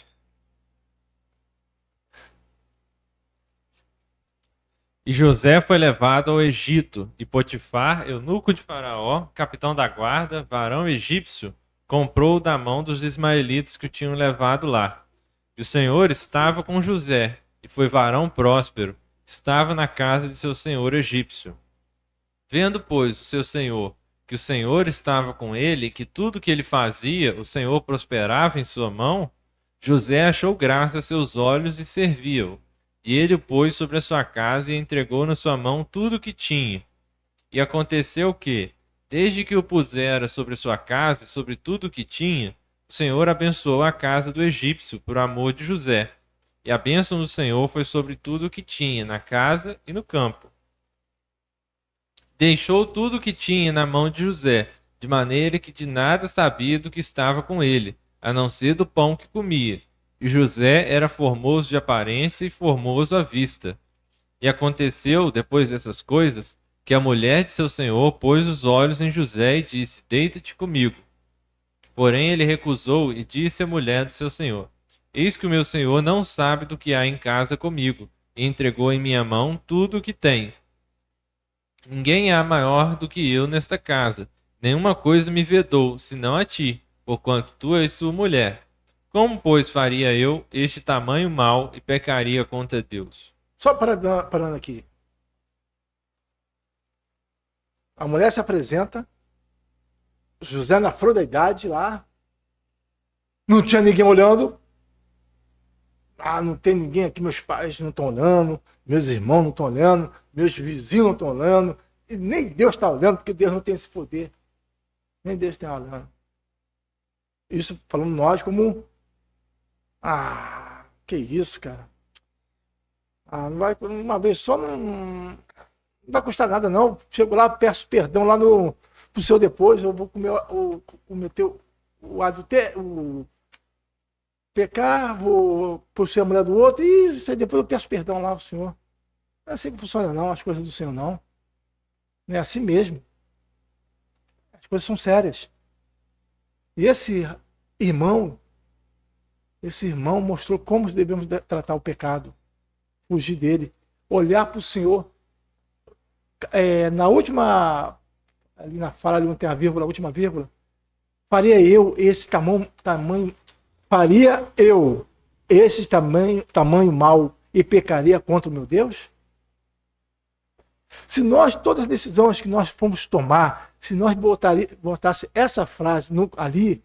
E José foi levado ao Egito, e Potifar, eunuco de Faraó, capitão da guarda, varão egípcio, comprou-o da mão dos ismaelitas que o tinham levado lá. E o Senhor estava com José, e foi varão próspero, estava na casa de seu senhor egípcio. Vendo, pois, o seu senhor, que o Senhor estava com ele, e que tudo que ele fazia, o Senhor prosperava em sua mão, José achou graça a seus olhos e servia-o. E ele o pôs sobre a sua casa e entregou na sua mão tudo o que tinha. E aconteceu que, desde que o pusera sobre sua casa e sobre tudo o que tinha, o Senhor abençoou a casa do egípcio por amor de José. E a bênção do Senhor foi sobre tudo o que tinha, na casa e no campo. Deixou tudo o que tinha na mão de José, de maneira que de nada sabia do que estava com ele, a não ser do pão que comia. E José era formoso de aparência e formoso à vista. E aconteceu, depois dessas coisas, que a mulher de seu senhor pôs os olhos em José e disse: Deita-te comigo. Porém ele recusou e disse à mulher do seu senhor: Eis que o meu senhor não sabe do que há em casa comigo, e entregou em minha mão tudo o que tem. Ninguém há maior do que eu nesta casa. Nenhuma coisa me vedou, senão a ti, porquanto tu és sua mulher. Como, pois, faria eu este tamanho mal e pecaria contra Deus? Só parando aqui. A mulher se apresenta, José na flor da idade lá, não tinha ninguém olhando. Não tem ninguém aqui, meus pais não estão olhando, meus irmãos não estão olhando, meus vizinhos não estão olhando, e nem Deus está olhando, porque Deus não tem esse poder. Nem Deus está olhando. Isso falando nós como... que isso, cara. Não vai, uma vez só não vai custar nada, não. Chego lá, peço perdão lá pro seu depois, eu vou cometer o adultério, pecar, vou possuir a mulher do outro, e isso aí depois eu peço perdão lá pro Senhor. Não é assim que funciona, não, as coisas do Senhor, não. Não é assim mesmo. As coisas são sérias. E esse irmão mostrou como devemos tratar o pecado, fugir dele, olhar para o Senhor. Na última, ali na fala, ali não tem a vírgula, a última vírgula, faria eu esse tamanho mal e pecaria contra o meu Deus? Se todas as decisões que nós fomos tomar, se nós botasse essa frase ali,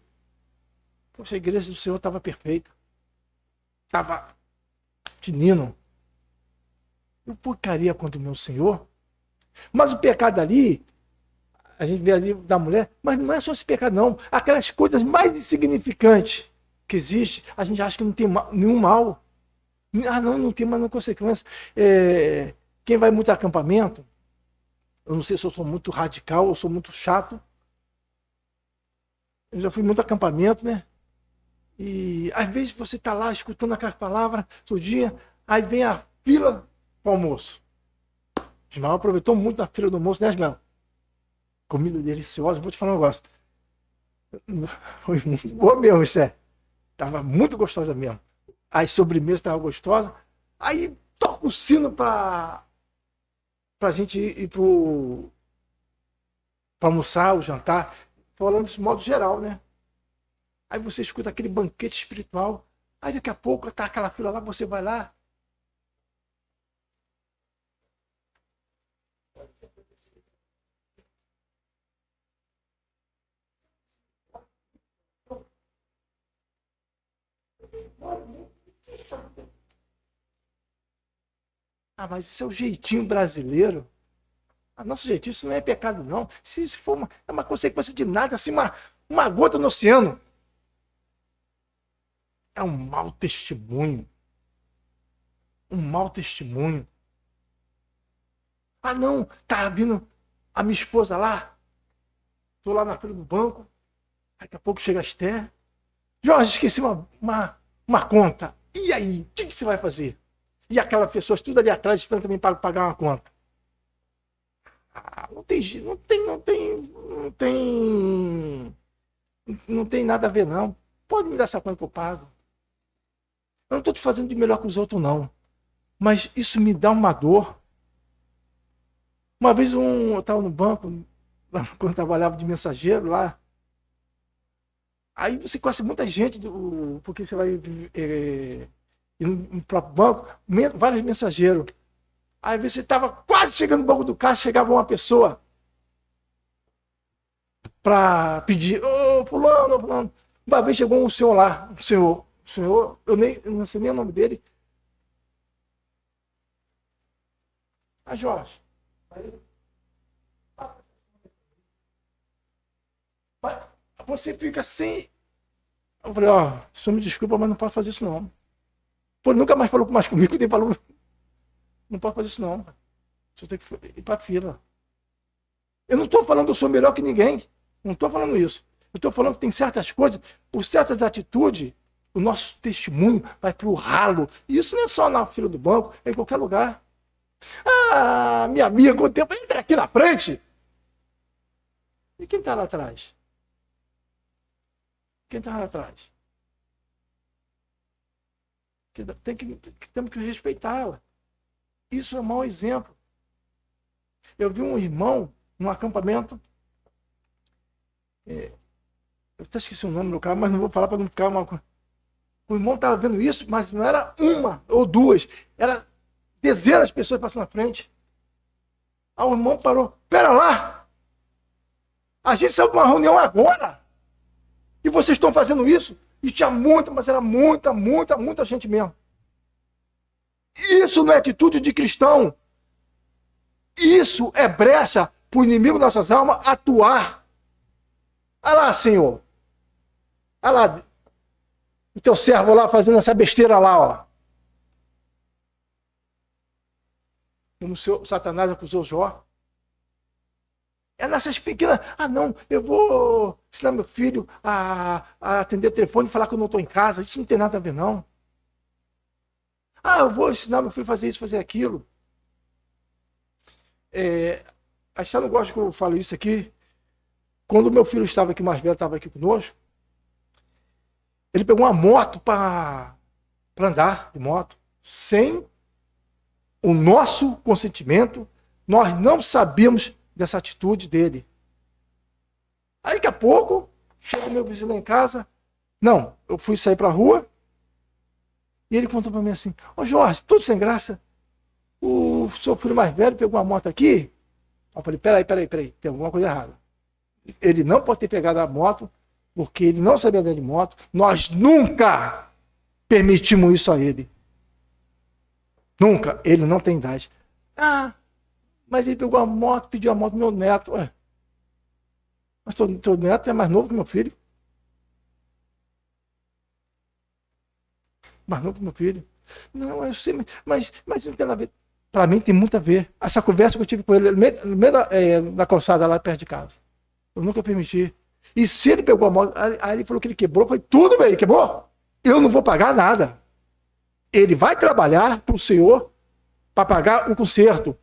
poxa, a igreja do Senhor estava perfeita. Estava tinindo. Eu pecaria contra o meu Senhor. Mas o pecado ali, a gente vê ali da mulher, mas não é só esse pecado, não. Aquelas coisas mais insignificantes que existem, a gente acha que não tem nenhum mal. Não tem mais consequência. Quem vai muito a acampamento, eu não sei se eu sou muito radical ou sou muito chato. Eu já fui muito a acampamento, né? E às vezes você está lá escutando aquela palavra todo dia, aí vem a fila para o almoço. Ismael aproveitou muito a fila do almoço, né, Ismael? Comida deliciosa, vou te falar um negócio. Foi muito boa mesmo, isso é. Estava muito gostosa mesmo. As sobremesas estavam gostosas. Aí toca o sino para para a gente ir para almoçar, ou jantar, falando de modo geral, né? Aí você escuta aquele banquete espiritual, aí daqui a pouco tá aquela fila lá, você vai lá. Ah, mas isso é o jeitinho brasileiro. A nosso jeitinho, isso não é pecado, não. Se isso for é uma consequência de nada, assim, uma gota no oceano. É um mau testemunho. Um mau testemunho. Ah, não, tá vindo a minha esposa lá. Tô lá na fila do banco. Daqui a pouco chega a Esther. Jorge, esqueci uma conta. E aí? O que você vai fazer? E aquelas pessoas tudo ali atrás esperando também para pagar uma conta. Ah, não tem nada a ver, não. Pode me dar essa conta que eu pago. Eu não estou te fazendo de melhor que os outros, não. Mas isso me dá uma dor. Uma vez eu estava no banco, quando eu trabalhava de mensageiro lá. Aí você conhece muita gente, porque você vai ir no próprio banco, vários mensageiros. Aí você estava quase chegando no banco do caixa, chegava uma pessoa para pedir, ô fulano. Uma vez chegou um senhor lá, um senhor, eu não sei nem o nome dele. Ah, Jorge. Mas você fica sem. Eu falei, ó, senhor me desculpa, mas não pode fazer isso não. Pô, ele nunca mais falou mais comigo, nem falou. Não pode fazer isso não. Você tem que ir para a fila. Eu não estou falando que eu sou melhor que ninguém. Não estou falando isso. Eu estou falando que tem certas coisas, por certas atitudes, o nosso testemunho vai para o ralo. E isso não é só na fila do banco, é em qualquer lugar. Ah, minha amiga, o tempo entra aqui na frente. E quem está lá atrás? Quem está lá atrás? Temos que respeitá-la. Isso é um mau exemplo. Eu vi um irmão num acampamento. Eu até esqueci o nome do cara, mas não vou falar para não ficar uma coisa. O irmão estava vendo isso, mas não era uma ou duas, era dezenas de pessoas passando na frente. Aí o irmão parou. Pera lá! A gente saiu de uma reunião agora. E vocês estão fazendo isso? E tinha muita, mas era muita gente mesmo. Isso não é atitude de cristão. Isso é brecha para o inimigo das nossas almas atuar. Olha lá, Senhor. Olha lá. O teu servo lá fazendo essa besteira lá, ó. Como o seu Satanás acusou Jó. É nessas pequenas. Ah, não, eu vou ensinar meu filho a atender o telefone e falar que eu não estou em casa. Isso não tem nada a ver, não. Ah, eu vou ensinar meu filho a fazer isso, fazer aquilo. A gente não gosta que eu falo isso aqui. Quando o meu filho estava aqui, mais velho, estava aqui conosco, ele pegou uma moto para andar de moto, sem o nosso consentimento. Nós não sabíamos dessa atitude dele. Aí daqui a pouco, chega o meu vizinho lá em casa. Não, eu fui sair para a rua. E ele contou para mim assim, ô Jorge, tudo sem graça. O seu filho mais velho pegou uma moto aqui. Eu falei, peraí, tem alguma coisa errada. Ele não pode ter pegado a moto, porque ele não sabia andar de moto. Nós nunca permitimos isso a ele. Nunca. Ele não tem idade. Ah, mas ele pegou a moto, pediu a moto do meu neto. Ué, mas teu neto é mais novo que meu filho. Mais novo que meu filho. Não, eu sei, mas não tem nada a ver. Para mim tem muito a ver. Essa conversa que eu tive com ele no meio da calçada lá perto de casa. Eu nunca permiti. E se ele pegou a moto, aí ele falou que ele quebrou, eu falei, tudo bem, quebrou. Eu não vou pagar nada. Ele vai trabalhar para o senhor para pagar o conserto.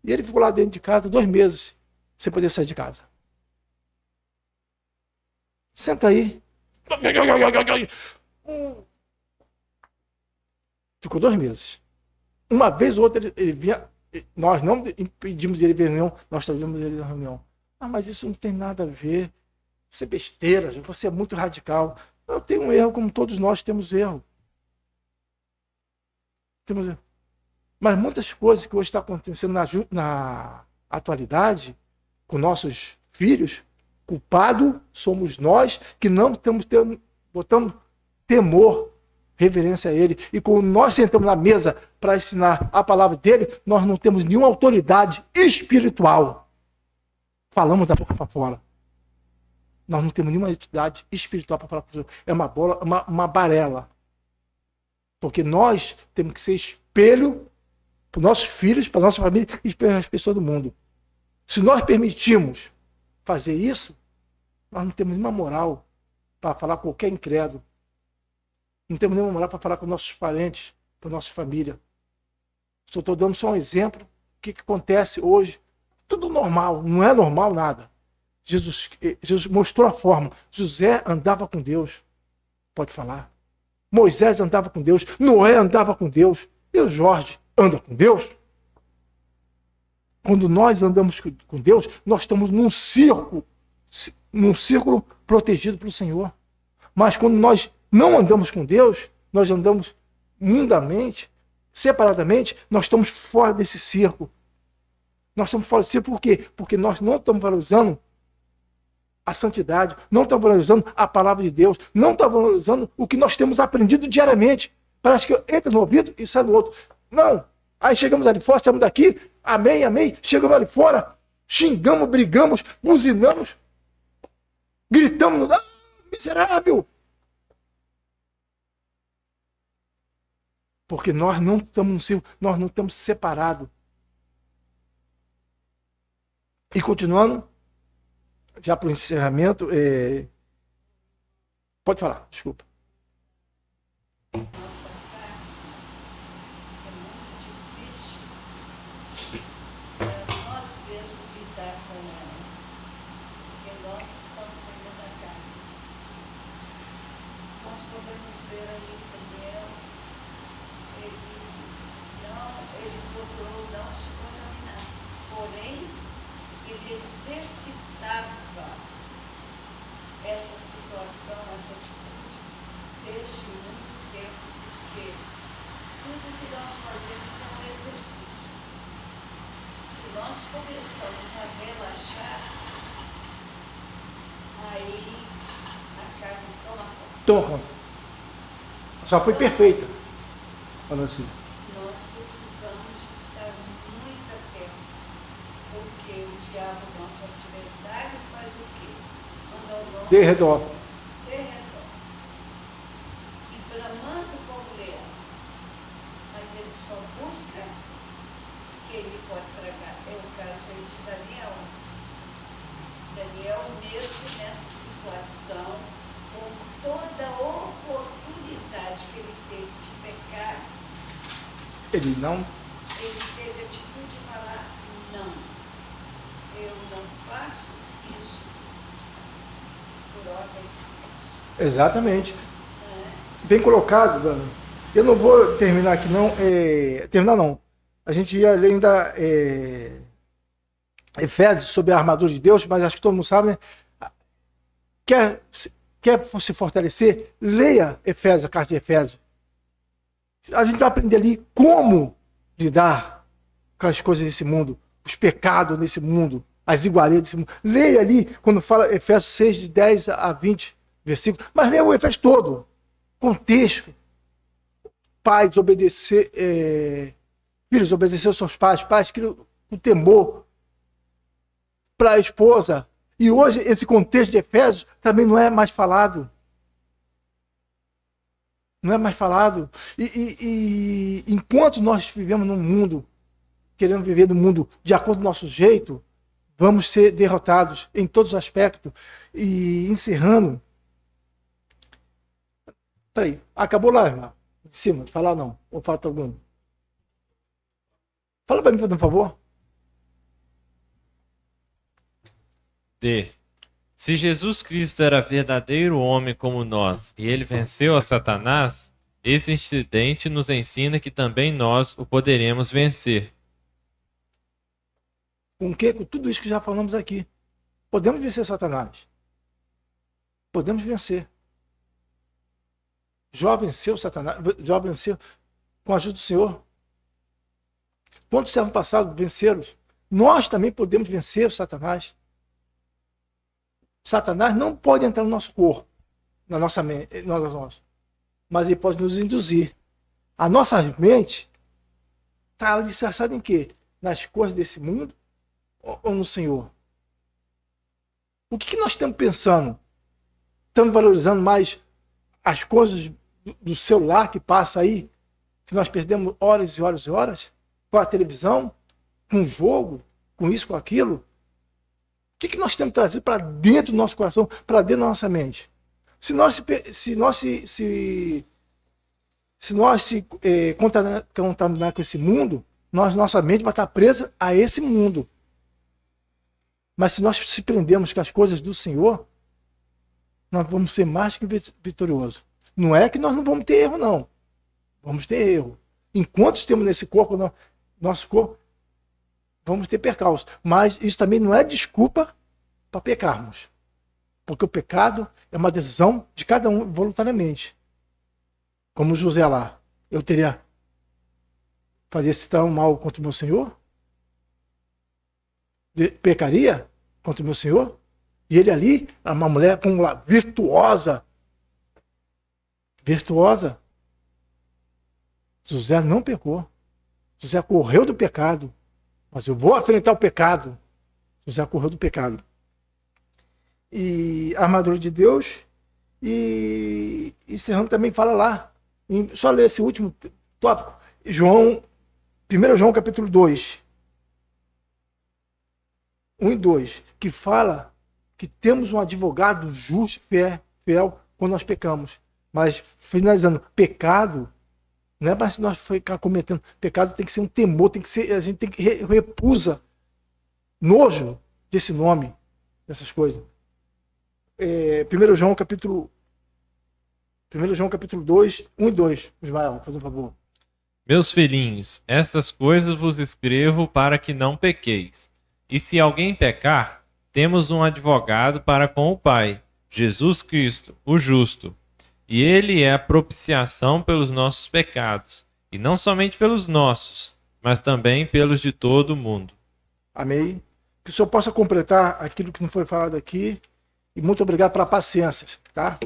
E ele ficou lá dentro de casa 2 meses, sem poder sair de casa. Senta aí. Ficou 2 meses. Uma vez ou outra ele vinha Nós não impedimos ele de reunião, nós trazemos ele na reunião. Ah, mas isso não tem nada a ver. Isso é besteira, você é muito radical. Eu tenho um erro, como todos nós temos erro. Temos erro. Mas muitas coisas que hoje estão acontecendo na atualidade, com nossos filhos, culpado somos nós que não estamos botando temor, reverência a ele. E quando nós sentamos na mesa para ensinar a palavra dele, nós não temos nenhuma autoridade espiritual. Falamos da boca para fora. Nós não temos nenhuma autoridade espiritual para falar com Deus. É uma bola, uma barela. Porque nós temos que ser espelho para os nossos filhos, para a nossa família e para as pessoas do mundo. Se nós permitirmos fazer isso, nós não temos nenhuma moral para falar com qualquer incrédulo. Não temos nenhuma moral para falar com nossos parentes, com a nossa família. Só estou dando só um exemplo. O que acontece hoje? Tudo normal, não é normal nada. Jesus mostrou a forma. José andava com Deus. Pode falar. Moisés andava com Deus. Noé andava com Deus. E o Jorge anda com Deus? Quando nós andamos com Deus, nós estamos num círculo protegido pelo Senhor. Mas quando nós não andamos com Deus, nós andamos mundamente, separadamente, nós estamos fora desse círculo. Nós estamos fora desse círculo por quê? Porque nós não estamos valorizando a santidade, não estamos valorizando a palavra de Deus, não estamos valorizando o que nós temos aprendido diariamente. Parece que entra no ouvido e sai no outro. Não. Aí chegamos ali fora, saímos daqui, amém, amém. Chegamos ali fora, xingamos, brigamos, buzinamos, gritamos, ah, miserável. Porque nós não estamos nós não estamos separados. E continuando, já para o encerramento, pode falar, desculpa. Nossa carne é muito difícil para nós mesmos lidar com ela, porque nós estamos ainda na carne. Nós podemos ver ali Daniel, ele procurou não se contaminar, porém ele exercitava essa situação, essa atitude, desde muito tempo, porque tudo que nós fazemos é um exercício. Se nós começamos a relaxar, aí a carne toma conta. Toma conta. Só foi perfeita. Falando assim. Nós precisamos de estar muito atentos, porque o diabo, nosso adversário, faz o quê? Anda ao nosso Derredor. derredor, e bramando como leão, mas ele só busca que ele pode tragar. É o caso aí de Daniel. Daniel, mesmo nessa situação, com toda a oportunidade que ele teve de pecar, Ele não. ele teve a atitude de falar, não, eu não faço isso por ordem de Deus. Exatamente. É. Bem colocado, Dani. Eu não vou terminar aqui, não. Terminar, não. A gente ia ler ainda Efésios sobre a armadura de Deus, mas acho que todo mundo sabe, né? Quer se fortalecer? Leia Efésios, a carta de Efésios. A gente vai aprender ali como lidar com as coisas desse mundo, os pecados desse mundo, as iguarias desse mundo. Leia ali, quando fala Efésios 6, de 10 a 20 versículos, mas leia o Efésios todo, contexto. Pais, obedecer, filhos, obedecer aos seus pais, pais, o temor para a esposa. E hoje, esse contexto de Efésios também não é mais falado. Não é mais falado. E enquanto nós vivemos num mundo, querendo viver no mundo de acordo com o nosso jeito, vamos ser derrotados em todos os aspectos. E encerrando. Peraí, acabou lá, irmão? De cima, falar não? Ou falta algum? Fala para mim, por favor. D. Se Jesus Cristo era verdadeiro homem como nós e ele venceu a Satanás, esse incidente nos ensina que também nós o poderemos vencer. Com o quê? Com tudo isso que já falamos aqui. Podemos vencer Satanás. Podemos vencer. Jó venceu Satanás. Jó venceu com a ajuda do Senhor. Quantos servos passados venceram? Nós também podemos vencer o Satanás. Satanás não pode entrar no nosso corpo, na nossa mente, mas ele pode nos induzir. A nossa mente está alicerçada em quê? Nas coisas desse mundo ou no Senhor? O que nós estamos pensando? Estamos valorizando mais as coisas do celular que passa aí, que nós perdemos horas e horas e horas, com a televisão, com o jogo, com isso, com aquilo? O que nós temos trazido para dentro do nosso coração, para dentro da nossa mente? Se nós se contaminar com esse mundo, nossa mente vai estar presa a esse mundo. Mas se nós se prendermos com as coisas do Senhor, nós vamos ser mais que vitoriosos. Não é que nós não vamos ter erro, não. Vamos ter erro. Enquanto estamos nesse corpo, nosso corpo, vamos ter percalços. Mas isso também não é desculpa para pecarmos. Porque o pecado é uma decisão de cada um voluntariamente. Como José lá. Eu teria fazer esse tão mal contra o meu Senhor? Pecaria contra o meu Senhor? E ele ali, uma mulher, vamos lá, virtuosa. Virtuosa. José não pecou. José correu do pecado. Mas eu vou enfrentar o pecado. José correu do pecado. E a armadura de Deus. E Serrano também fala lá. Só ler esse último tópico. 1 João capítulo 2. 1 e 2. Que fala que temos um advogado justo, fiel, quando nós pecamos. Mas, finalizando, pecado não é mais nós ficar cometendo. Pecado tem que ser um temor, a gente tem que repusa nojo desse nome, dessas coisas. 1 João capítulo 2, 1 e 2. Ismael, faz um favor. Meus filhinhos, estas coisas vos escrevo para que não pequeis. E se alguém pecar, temos um advogado para com o Pai, Jesus Cristo, o justo. E ele é a propiciação pelos nossos pecados, e não somente pelos nossos, mas também pelos de todo o mundo. Amém. Que o Senhor possa completar aquilo que não foi falado aqui. E muito obrigado pela paciência, tá?